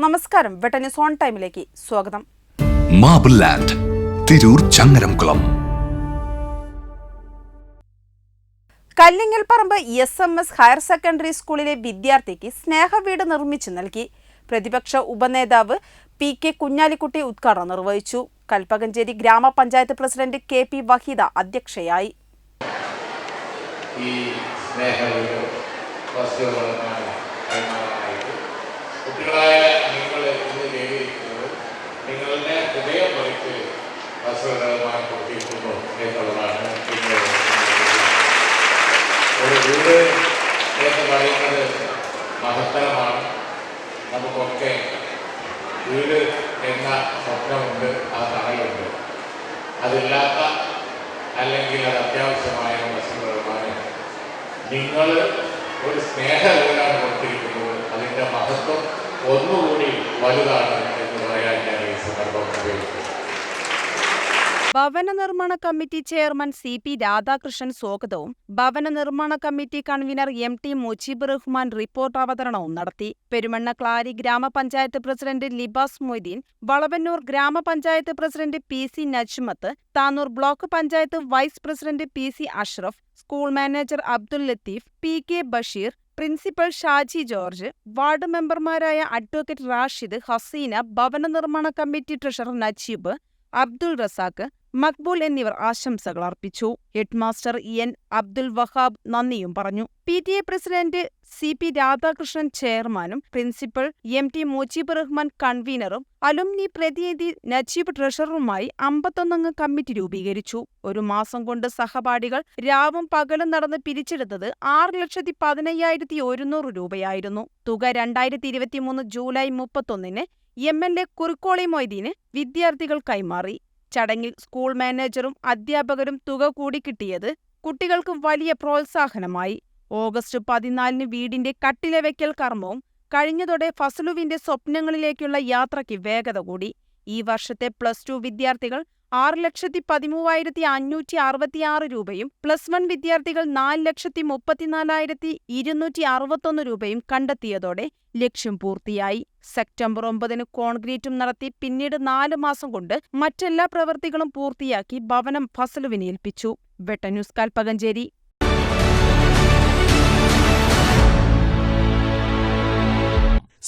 നമസ്കാരം, വെട്ടന്യൂസ് ഓൺ ടൈമിലേക്ക് സ്വാഗതം. Marble land, Tirur Changaramkulam. Kallingal Paramba SMS higher secondary സ്കൂളിലെ വിദ്യാർത്ഥിക്ക് സ്നേഹവീട് നിർമ്മിച്ചു നൽകി. പ്രതിപക്ഷ ഉപനേതാവ് PK കുഞ്ഞാലിക്കുട്ടി ഉദ്ഘാടനം നിർവഹിച്ചു. കൽപ്പകഞ്ചേരി ഗ്രാമപഞ്ചായത്ത് പ്രസിഡന്റ് KP വഹീദ അധ്യക്ഷയായി. കുട്ടികളായ നിങ്ങൾ ഇന്ന് ചെയ്തിരിക്കുന്നത് നിങ്ങളുടെ ഹൃദയപരിക്ക് വസ്തുതമായി കൊടുത്തിരിക്കുന്നു എന്നുള്ളതാണ്. ഒരു വീട് എന്ന് പറയുന്നത് മഹത്തരമാണ്. നമുക്കൊക്കെ വീട് എന്ന സ്വപ്നമുണ്ട്, ആ തണലുണ്ട്. അതില്ലാത്ത അല്ലെങ്കിൽ അത് അത്യാവശ്യമായ വസ്തുതകളാണ്. നിങ്ങൾ ഒരു സ്നേഹ വീടാണ് കൊടുത്തിരിക്കുന്നത്. അതിൻ്റെ മഹത്വം ഒന്നുകൂടി വലുതാണ് എന്ന് പറയാൻ ഞാൻ ഈ സന്ദർഭം ഉപയോഗിക്കുന്നു. ഭവന നിർമ്മാണ കമ്മിറ്റി ചെയർമാൻ CP രാധാകൃഷ്ണൻ സ്വാഗതവും ഭവന നിർമ്മാണ committee convener MT Mujeeb Rahman report അവതരണവും നടത്തി. പെരുമണ്ണ ക്ലാരി ഗ്രാമപഞ്ചായത്ത് പ്രസിഡന്റ് ലിബാസ് മൊയ്തീൻ, വളവന്നൂർ ഗ്രാമപഞ്ചായത്ത് president PC Najmath, Tanur block panchayat vice president PC Ashraf, school manager Abdul Latheef, PK Basheer, principal Shaji George, ward മെമ്പർമാരായ അഡ്വക്കേറ്റ് റാഷിദ്, ഹസീന, ഭവന നിർമ്മാണ കമ്മിറ്റി ട്രഷറർ നജീബ്, അബ്ദുൾ റസാഖ്, മക്ബൂൽ എന്നിവർ ആശംസകൾ അർപ്പിച്ചു. ഹെഡ്മാസ്റ്റർ EN അബ്ദുൽ വഹാബ് നന്ദിയും പറഞ്ഞു. PTA പ്രസിഡന്റ് CP രാധാകൃഷ്ണൻ ചെയർമാനും പ്രിൻസിപ്പൽ MT മുജീബ് റഹ്മാൻ കൺവീനറും അലുമിനി പ്രതിനിധി നജീബ് ട്രഷററുമായി 51 കമ്മിറ്റി രൂപീകരിച്ചു. ഒരു മാസം കൊണ്ട് സഹപാഠികൾ രാവും പകലും നടന്ന് പിരിച്ചെടുത്തത് 6,15,100 രൂപയായിരുന്നു. തുക 2023 ജൂലൈ 31 MLA കുറുക്കോളി മൊയ്തീന് വിദ്യാർത്ഥികൾ കൈമാറി. ചടങ്ങിൽ സ്കൂൾ മാനേജറും അധ്യാപകരും തുക കൂടി കിട്ടിയത് കുട്ടികൾക്ക് വലിയ പ്രോത്സാഹനമായി. ഓഗസ്റ്റ് 14 വീടിന്റെ കട്ടില വെക്കൽ കർമ്മവും കഴിഞ്ഞതോടെ ഫസലുവിന്റെ സ്വപ്നങ്ങളിലേക്കുള്ള യാത്രയ്ക്ക് വേഗത കൂടി. ഈ വർഷത്തെ +2 വിദ്യാർത്ഥികൾ 6,13,566 രൂപയും +1 വിദ്യാർത്ഥികൾ 4,34,261 രൂപയും കണ്ടെത്തിയതോടെ ലക്ഷ്യം പൂർത്തിയായി. സെപ്റ്റംബർ 9 കോൺക്രീറ്റും നടത്തി പിന്നീട് 4 മാസം കൊണ്ട് മറ്റെല്ലാ പ്രവൃത്തികളും പൂർത്തിയാക്കി ഭവനം ഫസലുവിനെ ഏൽപ്പിച്ചു. വെട്ടന്യൂസ് കൽപ്പകഞ്ചേരി.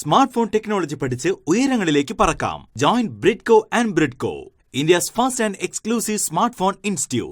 സ്മാർട്ട് ഫോൺ ടെക്നോളജി പഠിച്ച് ഉയരങ്ങളിലേക്ക് പറക്കാം. Join Bridco and Bridco, India's first and exclusive smartphone institute.